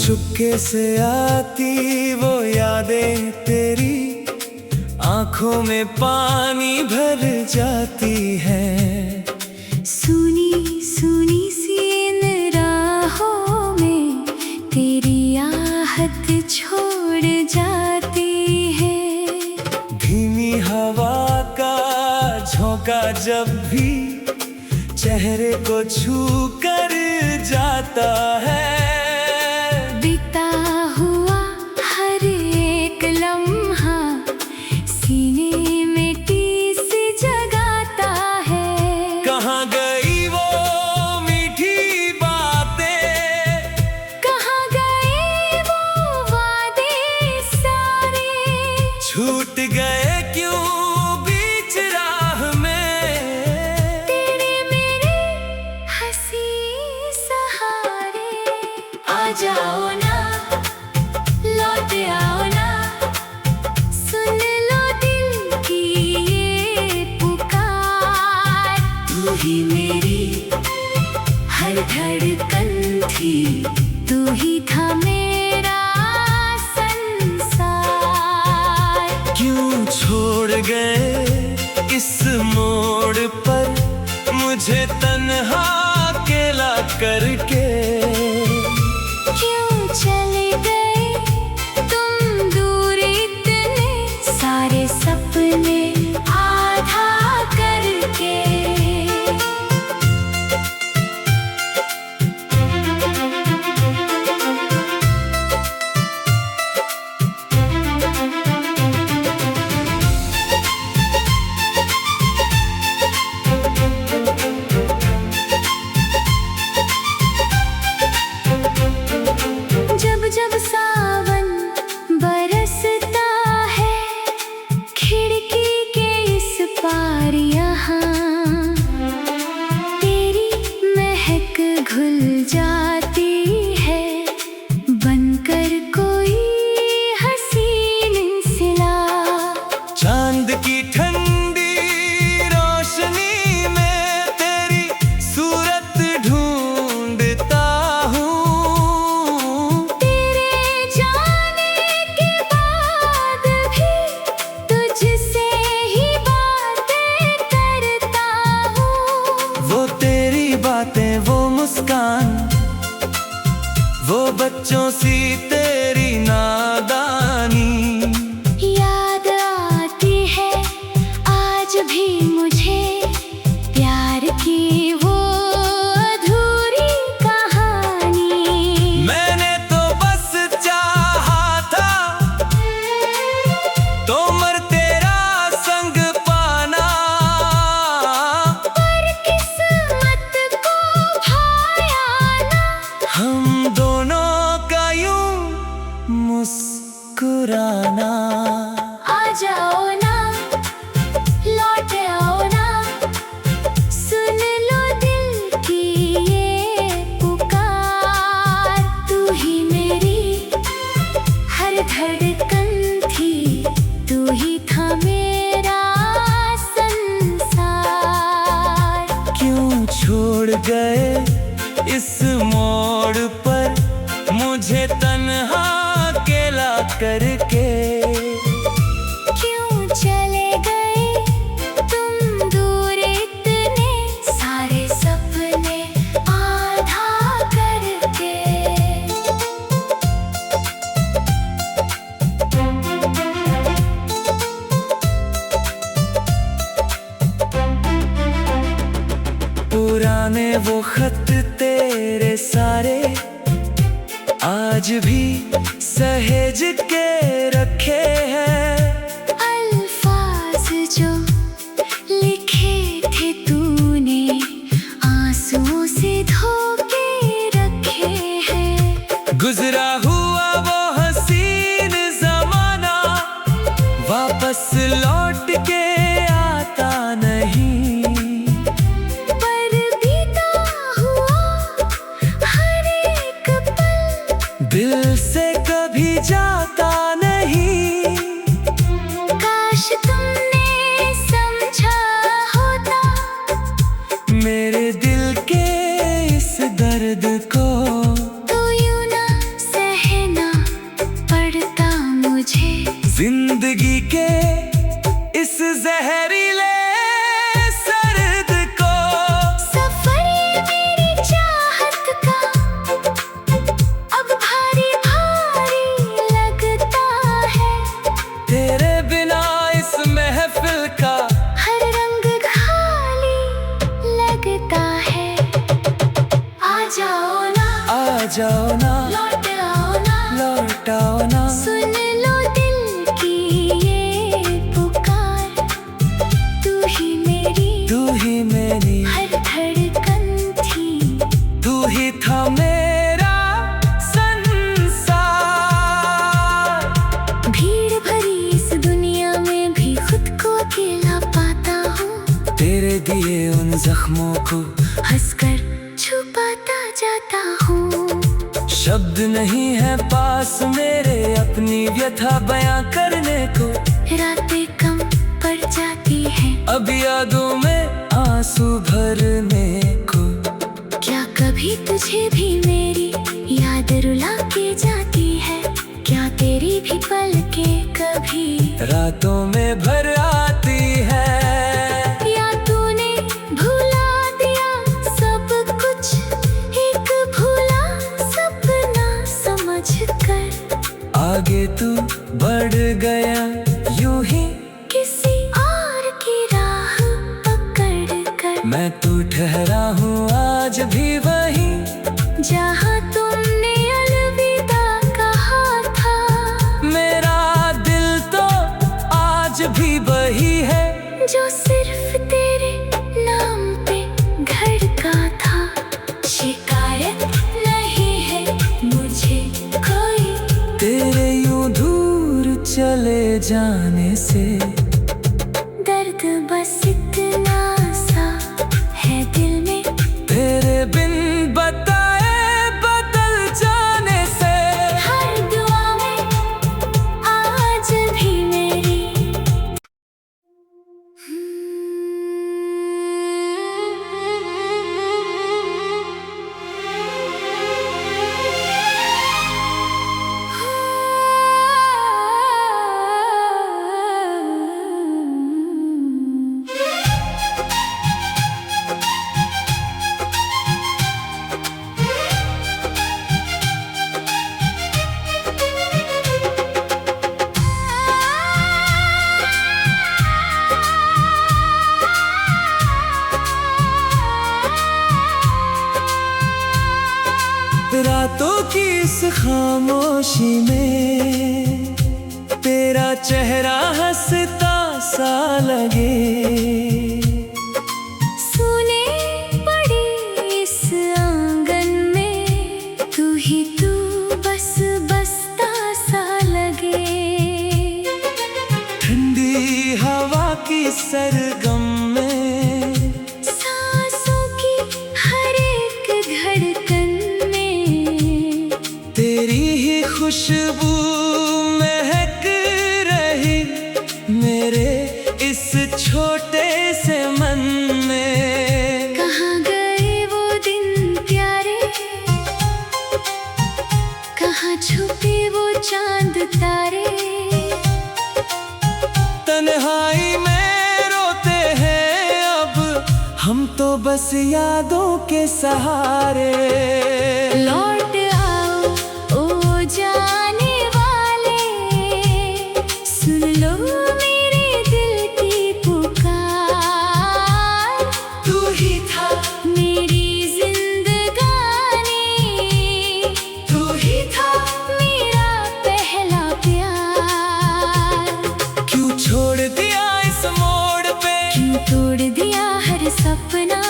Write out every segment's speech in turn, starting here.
चुपके से आती वो यादें तेरी, आंखों में पानी भर जाती है। सुनी सुनी सी इन राहों में तेरी आहट छोड़ जाती है। धीमी हवा का झोंका जब भी चेहरे को छू कर जाता है, बीता हुआ हर एक लम्हा सीने में टीस जगाता है। कहाँ गई वो मीठी बातें, कहाँ गए वो वादे सारे, छूट गए क्यों बीच राह में। तेरे मेरे हंसी सहारे, आ जाओ ना, लौट आओ ना, सुन लो दिल की ये पुकार। तू ही मेरी हर धड़कन थी, तू ही था मेरा संसार। क्यों छोड़ गए इस मोड़ पर मुझे तन्हा अकेला करके। क्यों चले गए तुम दूर इतने, सारे सपने आधा करके। जब जब सावन बरसता है खिड़की के इस पार, यहाँ तेरी महक घुल जाती है, बनकर कोई हसीन सिला। चांद की ठंडी रोशनी में तेरी सूरत ढूंढता हूँ। तेरे जाने के बाद भी तुझसे ही बातें करता हूँ। वो तेरी बातें, वो मुस्कान, वो बच्चों सी तेरी नादानी, याद आती है आज भी मुझे प्यार की वो अधूरी कहानी। मैंने तो बस चाहा था तो मर तेरा संग पाना, पर किस्मत को भाया ना, हम दोनों का यूं मुस्कुराना। आ जाओ ना, लौट आओ ना, सुन लो दिल की ये पुकार। तू ही मेरी हर धड़कन थी, तू ही था मेरा संसार। क्यों छोड़ गए इस मोड़ पर मुझे तन्हा अकेला करके। क्यों चले गए तुम दूर इतने, सारे सपने आधा करके। पुराने वो खत तेरे सारे आज भी सहेज के रखे हैं। अल्फाज जो लिखे थे तूने आंसुओं से धो के रखे हैं। गुजरा हुआ वो हसीन जमाना वापस लौट के आता नहीं, पर बीता हुआ हर एक पल दिल से कभी जाता नहीं। काश तुमने समझा होता मेरे दिल के इस दर्द को, तो यूं ना सह जाओ ना, लौट आओ ना, लौट आओ ना। सुन लो दिल की ये पुकार, तू ही मेरी हर धड़कन थी, तू ही था मेरा संसार। भीड़ भरी इस दुनिया में भी खुद को अकेला पाता हूँ, तेरे दिए उन जख्मों को हंसकर छुपाता जाता हूँ। शब्द नहीं है पास मेरे अपनी व्यथा बयां करने को, रातें कम पड़ जाती हैं, अब यादों में आंसू भरने को। क्या कभी तुझे भी मेरी याद रुला के जाती है? क्या तेरी भी पलकें कभी रातों में भर आती है? या तूने भुला दिया सब कुछ एक भूला सपना समझकर? आगे तू बढ़ गया यूं ही किसी और की राह पकड़ कर, मैं तू ठहरा हूँ आज भी वहीं, जहाँ तुमने अलविदा कहा था। मेरा दिल तो आज भी वही है, जो सिर्फ तेरे नाम पे धड़का था। शिकायत नहीं है मुझे कोई, तेरे यूं दूर चले जाने से। दर्द बस इतना सा है दिल में, तेरे बिन बताए बदल जाने से। हर दुआ में आज भी मेरी। रातों की इस खामोशी में तेरा चेहरा हंसता सा लगे। सुने पड़ी इस आंगन में तू ही तू बस बसता सा लगे। ठंडी हवा की सरगम में सांसों की हर एक धड़कन में तेरी ही खुशबू महक रही मेरे इस छोटे से मन में। कहाँ गए वो दिन प्यारे, कहाँ छुपे वो चांद तारे। तन्हाई में रोते हैं अब हम तो बस यादों के सहारे। लौट आओ ओ जाने वाले, सुन लो मेरे दिल की पुकार। तू ही था मेरी जिंदगानी, तू ही था मेरा पहला प्यार। क्यों छोड़ दिया इस मोड़ पे, क्यों तोड़ दिया हर सपना,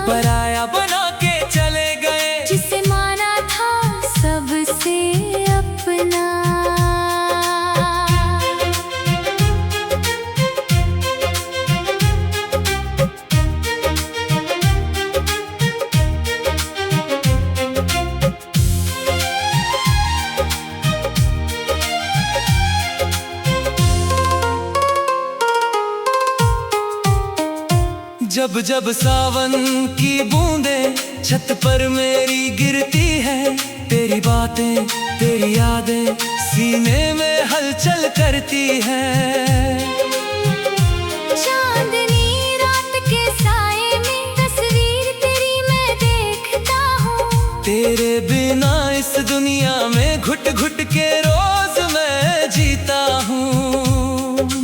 पराया बना के चले गए जिसे माना था सबसे अपना। जब जब सावन की बूंदें छत पर मेरी गिरती है, तेरी बातें तेरी यादें सीने में हलचल करती है। चांदनी रात के साए में तस्वीर तेरी मैं देखता हूँ, तेरे बिना इस दुनिया में घुट घुट के रोज मैं जीता हूँ।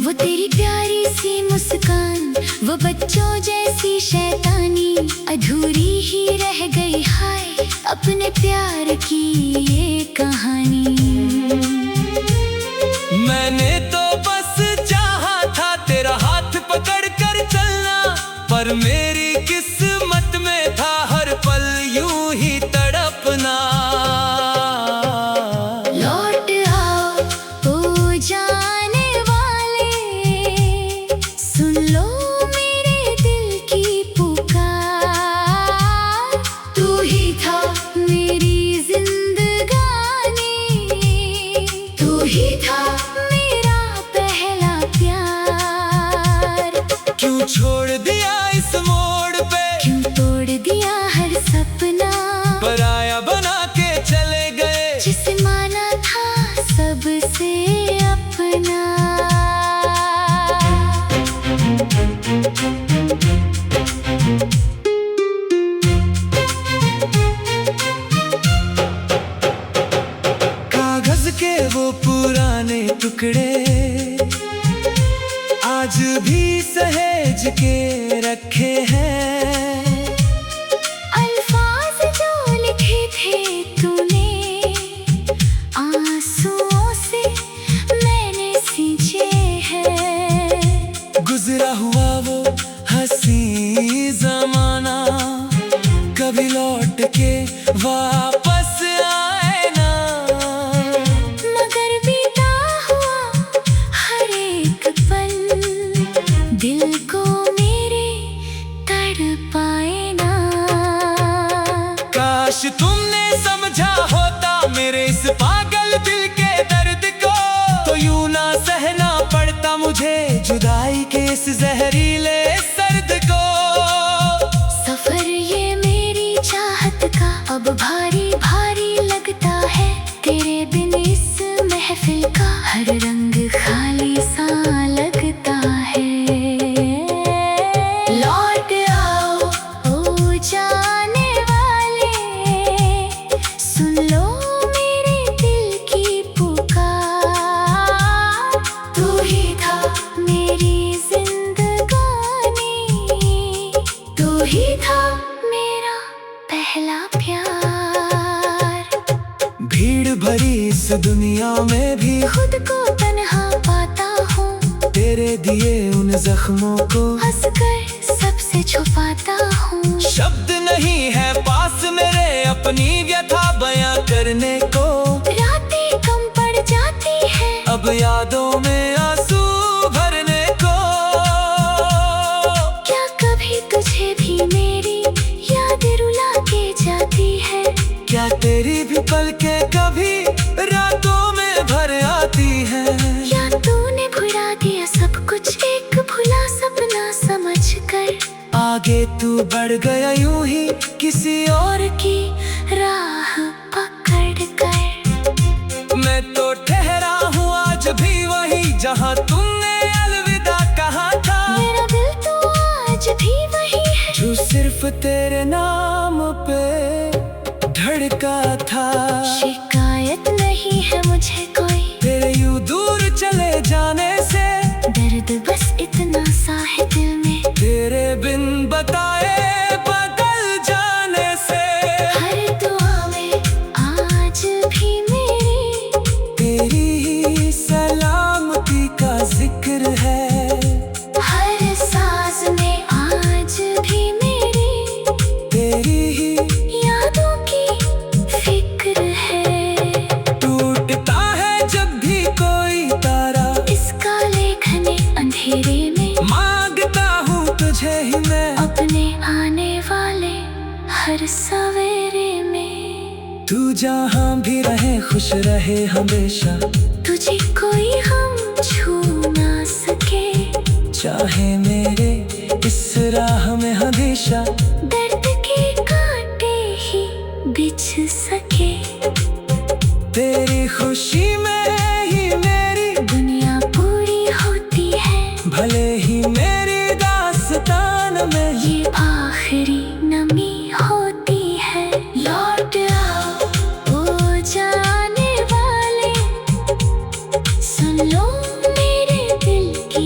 वो तेरी प्यारी सी मुस्कान, वो बच्चों जैसी शैतानी अधूरी ही रह गई। हाय अपने प्यार की ये कहानी। मैंने तो बस चाहा था तेरा हाथ पकड़ कर चलना, पर मेरी किस्मत में था हर पल यूं ही तड़पना। लौट आओ ओ जाने वाले, सुन लो मेरे दिल की पुकार। तू ही था मेरी जिंदगानी, तू ही था मेरा पहला प्यार। क्यों छोड़ दिया इस मोड़ पे, क्यों तोड़ दिया हर सपना, पराया बना के चले गए जिसे माना था सबसे अपना। कागज के वो पुराने टुकड़े आज भी सहेज के रखे हैं। अल्फाज जो लिखे थे तूने आंसुओं से मैंने सींचे हैं। गुजरा हुआ वो हंसी जमाना कभी लौट के वापस आए ना, मगर बीता हुआ हर एक पल दिल को मेरे तड़पाए ना। काश तुमने समझा होता मेरे इस पागल दिल के दर्द को, तो यूं ना सहना पड़ता मुझे जुदाई के इस जहरीले सर्द को। सफर ये मेरी चाहत का अब भारी भारी लगता है, तेरे बिन इस महफिल का हर रंग खाली सा लगता है। लौट आओ ओ जाने वाले, सुन लो मेरे दिल की पुकार। तू ही था मेरी जिंदगानी, तू ही था मेरा पहला प्यार। भीड़ भरी इस दुनिया में भी खुद को तन्हा पाता हूँ, तेरे दिए उन जख्मों को हंसकर सबसे छुपाता हूँ। शब्द नहीं है पास मेरे अपनी व्यथा बयां करने को। रातें कम पड़ जाती है अब यादों में आंसू भरने को। क्या कभी तुझे भी मेरी याद रुला के जाती है? क्या तेरी भी पलकें कभी रातों में भर आती है? या तूने भुला दिया सब कुछ एक भुला सपना समझकर? आगे तू बढ़ गया यूं ही किसी और की राह पकड़ कर। मैं तो ठहरा हूँ आज भी वही जहाँ तुमने अलविदा कहा था। मेरा दिल तो आज भी वही है जो सिर्फ तेरे नाम पे धड़का था। शिकायत नहीं है मुझे कोई तेरे यूं दूर चले जाने से, दर्द बस इतना सा है दिल में, तेरे बिन बताए बदल जाने से। हर दुआ में आज भी मेरी तेरी ही सलामती का जिक्र है। हर सांस में आज भी मेरी तेरी ही यादों की फिक्र है। टूटता है जब भी कोई तारा इसका लेखने अंधेरे में, मांगता हूँ तुझे ही मैं अपने आने वाले हर सवेरे में। तू जहाँ भी रहे खुश रहे हमेशा, तुझे कोई हम छू ना सके, चाहे मेरे इस राह में हमेशा दर्द के कांटे ही बिछ सके। तेरी खुशी में ही मेरी दुनिया पूरी होती है, भले ही मेरी दास्तान में ये आखिरी नमी होती है। लौट आओ ओ जाने वाले, सुन लो मेरे दिल की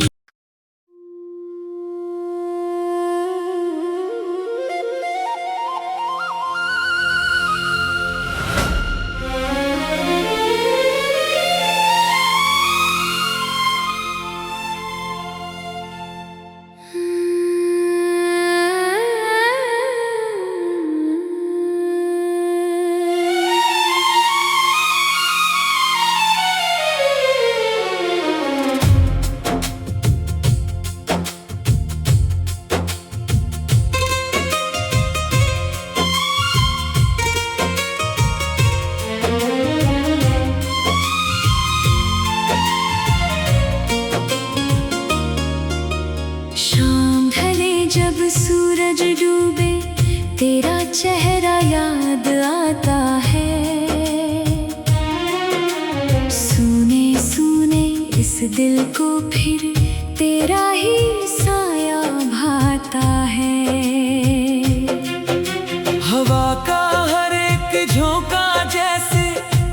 शाम ढले जब सूरज डूबे, तेरा चेहरा याद आता है। सुने सुने इस दिल को फिर तेरा ही साया भाता है। हवा का हर एक झोंका जैसे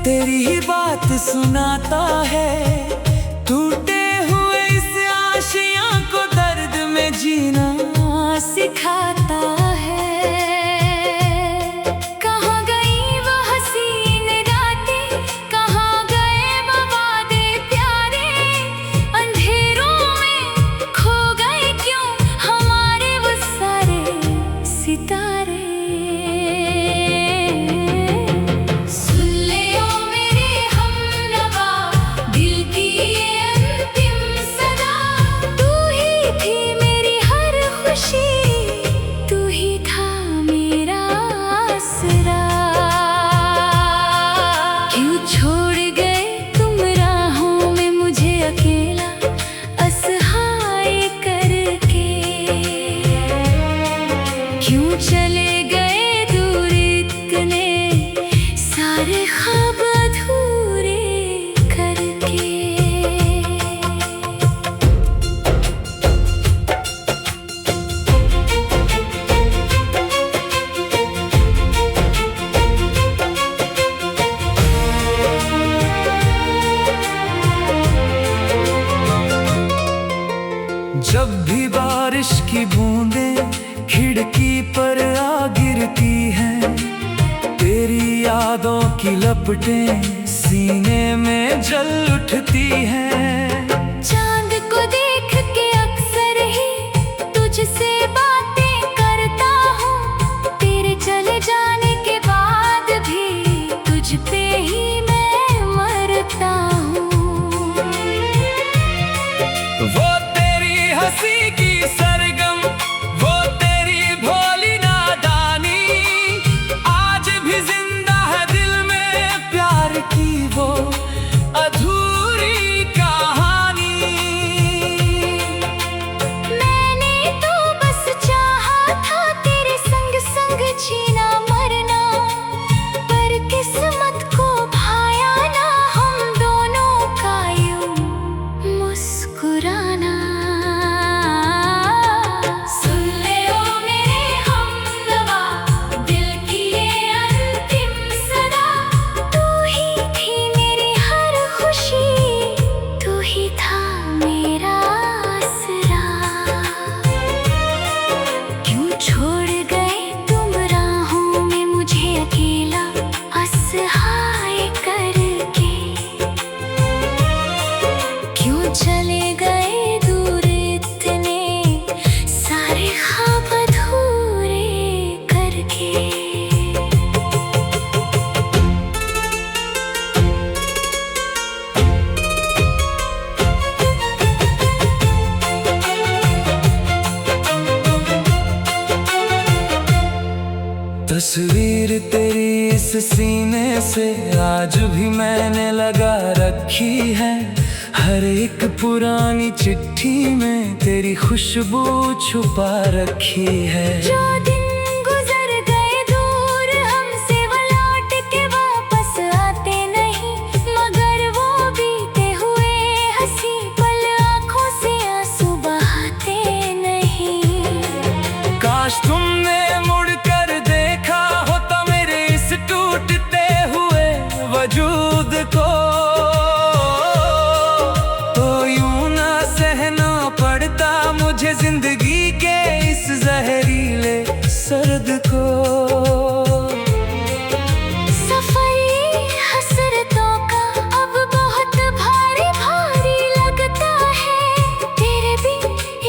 तेरी ही बात सुनाता है। टूटे हुए इस आशियां को दर्द में जीना सिखाता है। कहाँ गई वो हसीन रातें, कहाँ गए वो वादे प्यारे। अंधेरों में खो गए क्यों हमारे वो सारे सितारे। सुन ले ओ मेरे हमनवा, दिल की ये अंतिम सदा। तू ही थी मेरी हर खुशी, तू ही था मेरा आसरा। क्यों छोड़ गए तुम राहों में मुझे अकेला, असहाय करके। क्यों चले गए दूर इतने, सारे ख्वाब अधूरे करके। जब भी बारिश की बूंदें खिड़की पर आ गिरती हैं, तेरी यादों की लपटें सीने में जल उठती हैं। चांद को देख के अक्सर ही तुझसे बातें करता हूँ। तेरे चले जाने के बाद भी तुझ पे ही मैं मरता हूँ। वो तेरी हंसी की सरगम, वो तेरी भोली नादानी, आज भी जिंदा है दिल में प्यार की वो अधूरी कहानी। मैंने तो बस चाहा था तेरे संग संग जीना मरना, पर किस्मत को भाया ना हम दोनों का यूं मुस्कुराना। सुन ले ओ मेरे हमनवा, दिल की ये अंतिम सदा। तू ही थी मेरी हर खुशी, तू ही था मेरा आसरा। क्यों छोड़ गए तुम राहों में मुझे अकेला, असहाय करके। क्यों चले गए दूर इतने, सारे ख्वाब अधूरे करके। तस्वीर तेरी इस सीने से आज भी मैंने लगा रखी है। हर एक पुरानी चिट्ठी में तेरी खुशबू छुपा रखी है। जो दिन गुजर गए दूर हमसे, वो लौट के वापस आते नहीं। मगर वो बीते हुए हंसी पल आँखों से आंसू बहाते नहीं। काश तुमने मुड़कर देखा होता मेरे इस टूटते हुए वजूद को, तो यूं ना सहना पड़ता मुझे जिंदगी के इस जहरीले सर्द को। सफर ये हसरतों का अब बहुत भारी भारी लगता है। तेरे बिन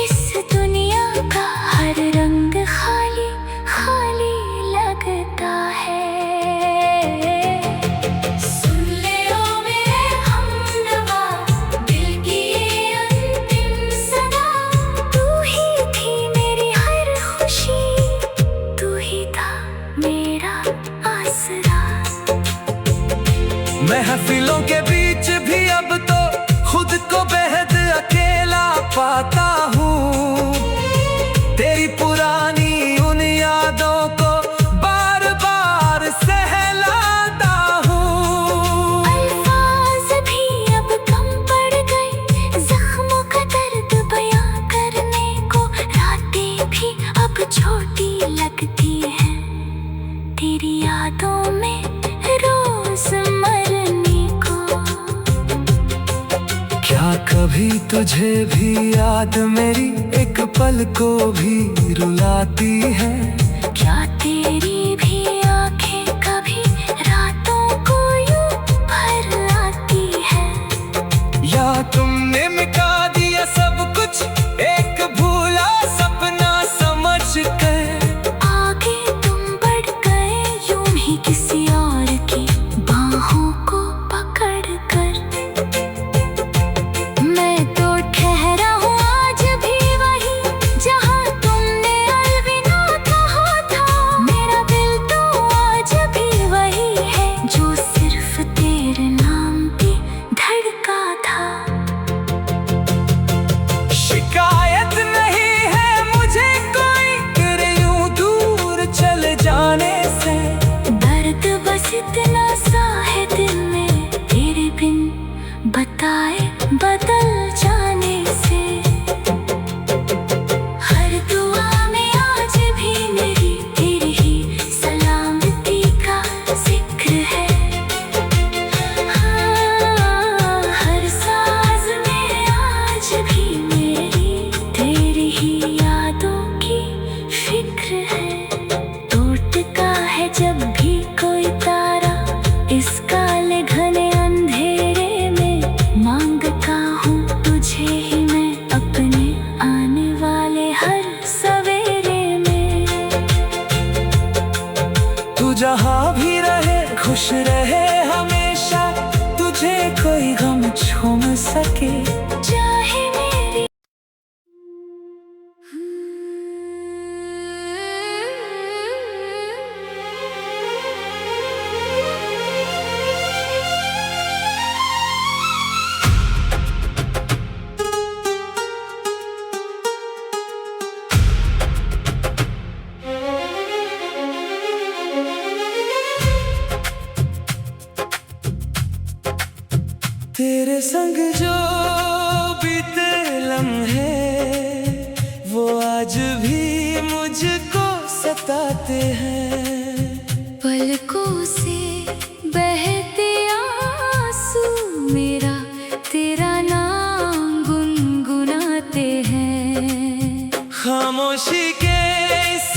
इस दुनिया का हर रंग खाली खाली लगता है। सुन ले ओ मेरे हमनवा, दिल की ये अंतिम सदा। तू ही थी मेरी हर खुशी, तू ही था मेरा आसरा। महफिलों के बीच भी अब तो खुद को बेहद अकेला पाता हूँ। छोटी लगती है तेरी यादों में रोज मरने को। क्या कभी तुझे भी याद मेरी एक पल को भी रुलाती है? क्या तेरी भी आंखें कभी रातों को यूं भर आती है? या तुमने मिटा दिया सब कुछ एक भूला सपना समझ कर? आगे तुम बढ़ गए यूं ही किसी और की बाहों को पकड़ कर। मैं तो ठहरा हूँ आज भी वही जहाँ तुमने अलविदा कहा था। मेरा दिल तो आज भी वही है जो सिर्फ तेरे नाम पे धड़का था। शिकायत नहीं है मुझे कोई तेरे यूं दूर चले जाने से। दर्द बस इतना सा है दिल में तेरे बिन बताए बदल जाने से। हर दुआ में आज भी मेरी तेरी ही सलामती का जिक्र है। हाँ, हर साज में आज भी मेरी तेरी ही यादों की फिक्र है। टूटता है जब भी कोई तारा इस काले घने अंधेरे में। मांगता हूँ तुझे ही मैं अपने आने वाले हर सवेरे में। तू जहाँ भी रहे खुश रहे हमेशा, तुझे कोई गम छू सके। चाहे मेरी तेरे संग जो बीते लम्हे वो आज भी मुझको सताते हैं। पलकों से बहते आंसू मेरा तेरा नाम गुनगुनाते हैं। खामोशी के इस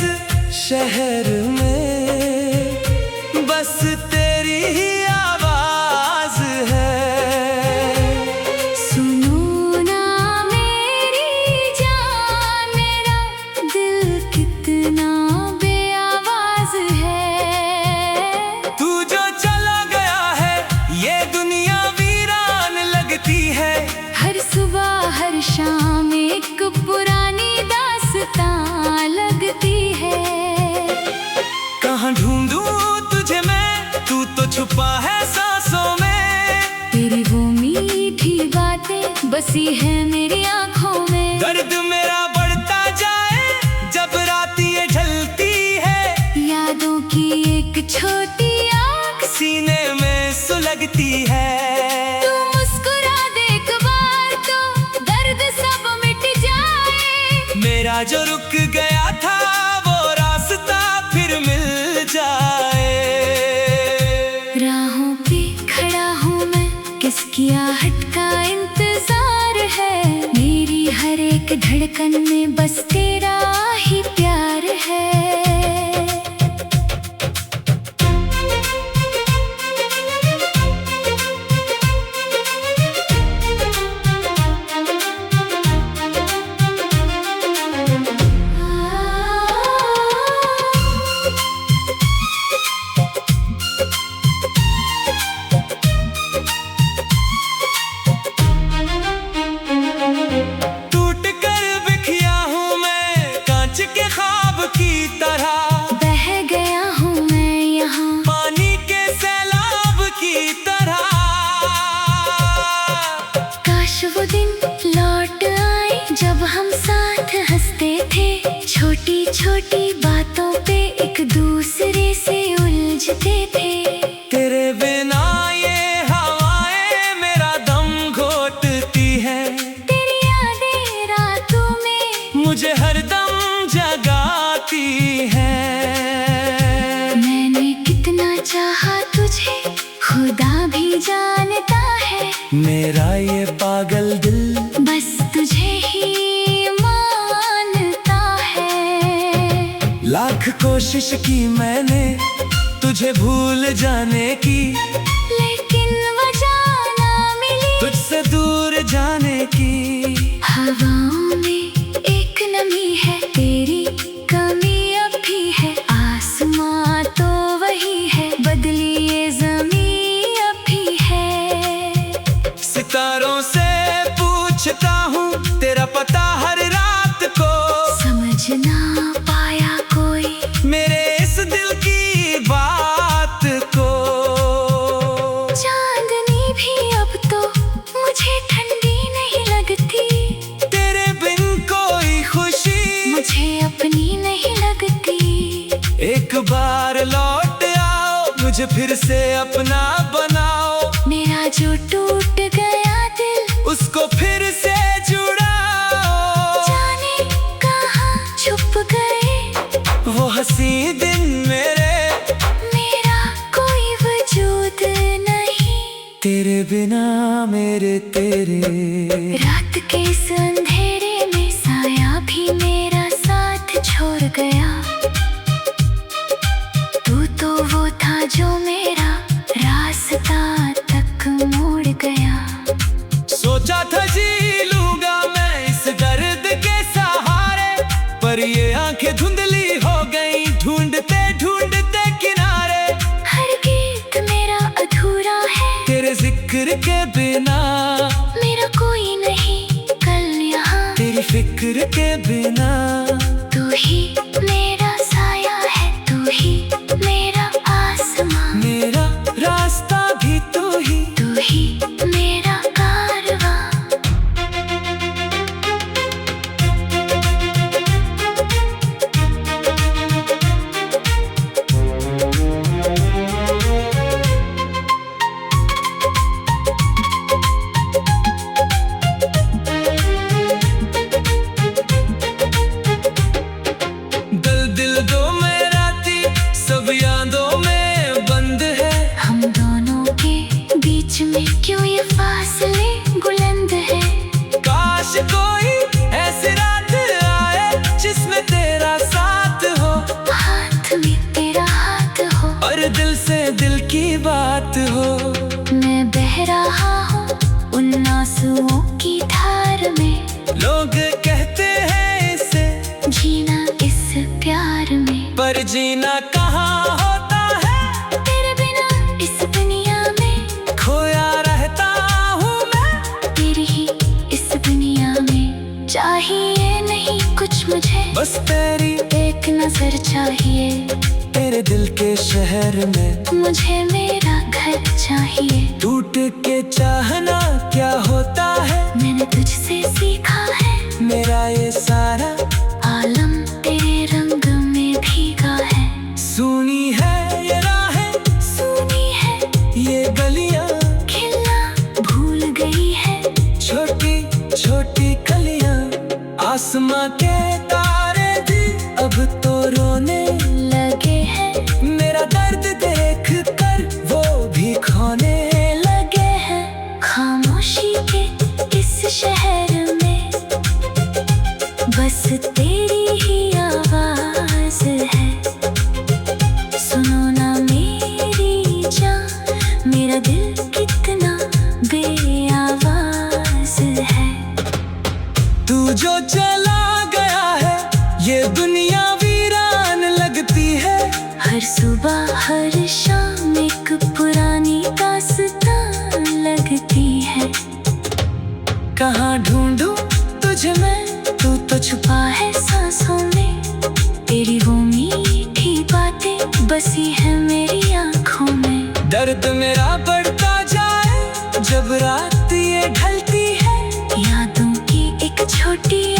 शहर में बस तेरी ही आवाज है। सुनो ना मेरी जान, मेरा दिल कितना बेआवाज है। तू जो चला गया है ये दुनिया वीरान लगती है। हर सुबह हर शाम एक पुरानी दास्तां लगती है। कहाँ ढूंढूं तुझे मैं, तू तो छुपा है सांसों में। तेरी वो मीठी बातें बसी है मेरी आंखों में। दर्द मेरा बढ़ता जाए जब रात ये ढलती है। यादों की एक छोटी आग सीने में सुलगती है। तू मुस्कुरा दे एक बार तो दर्द सब मिट जाए। मेरा जो रुक गया था वो रास्ता फिर मिल जाए। राहों पे खड़ा हूँ मैं, किसकी आहट का इंतजार है। मेरी हर एक धड़कन में बस तेरा ही प्यार है। टूट कर बिखिया हूँ मैं कांच के ख्वाब की तरह। बह गया हूँ मैं यहाँ पानी के सैलाब की तरह। काश वो दिन लौट आए जब हम साथ हंसते थे। छोटी छोटी बातों पे एक दूसरे से उलझते थे। तेरे बिना ये हवाएं मेरा दम घोटती है। तेरी यादें रातों में मुझे हरदम जगाती आती हैं। मैंने कितना चाहा तुझे खुदा भी जानता है, मेरा ये पागल दिल बस तुझे ही मानता है। लाख कोशिश की मैंने तुझे भूल जाने की, लेकिन वजह ना मिली तुझसे दूर जाने की। हवाओं में एक नमी है, तेरी कमी अब भी है। आसमां तो वही है, बदली ये ज़मीं अब भी है। सितारों से पूछता हूँ तेरा पता हर रात को, समझ ना पाया कोई मेरे इस दिल की बात को। चांदनी भी अब तो मुझे ठंडी नहीं लगती, तेरे बिन कोई खुशी मुझे अपनी नहीं लगती। एक बार लौट आओ, मुझे फिर से अपना बनाओ। मेरा जो टूट गया दिल उसको फिर से जुड़ाओ। जाने कहाँ छुप गए वो हंसी दिन मेरे, मेरा कोई वजूद नहीं तेरे बिना मेरे तेरे। रात के इस अंधेरे में साया भी मेरा साथ छोड़ गया। तू तो वो था जो मेरा रास्ता तक मोड़ गया। सोचा था जी लूंगा मैं इस दर्द के सहारे, पर ये आंखें धुंधली हो गई ढूंढते ढूंढते किनारे। हर गीत मेरा अधूरा है, तेरे जिक्र के बिना मेरा कोई नहीं कल यहाँ। तेरी फिक्र के बिना तू ही मेरा साया है, तू ही मेरा आसमां, मेरा रास्ता भी तू ही मेरा कारवां। दिल दो मेरा थी सब यादों में बंद है। हम दोनों के बीच में क्यों ये फासले बुलंद है। काश कोई ऐसी रात आए जिसमें तेरा साथ हो, हाथ में तेरा हाथ हो, और दिल से दिल की बात हो। मैं बह रहा हूँ उन आंसुओं की धार में, लोग कहते हैं इसे जीना इस प्यार में। पर जीना कहाँ होता है तेरे बिना इस दुनिया में, खोया रहता हूँ मैं तेरी ही इस दुनिया में। चाहिए नहीं कुछ मुझे, बस तेरी एक नजर चाहिए। तेरे दिल के शहर में मुझे मेरा घर चाहिए। टूट के चाहना क्या होता है, मैंने तुझसे सीखा है। मेरा ये सारा आलम तेरे रंग में भीगा है। सुनी है ये राहें, सुनी है ये गलियां, खिलना भूल गई है। छोटी छोटी कलियां, आसमां के तारे भी अब तो रोने लगे हैं मेरा दर्द देख कर वो भी खोने लगे हैं। खामोशी के इस शहर में बस तेरी ही आवाज है। सुनो ना मेरी जान, मेरा दिल कितना बेआवाज है। तू जो चला गया है ये दुनिया वीरान लगती है। हर सुबह हर शाम एक पुरानी दास्तान लगती है। कहाँ ढूंढूं तुझे मैं, तू तो छुपा है सांसों में। तेरी वो मीठी बातें बसी है मेरी आंखों में। दर्द मेरा बढ़ता जाए जब रात ये ढलती है। यादों की एक छोटी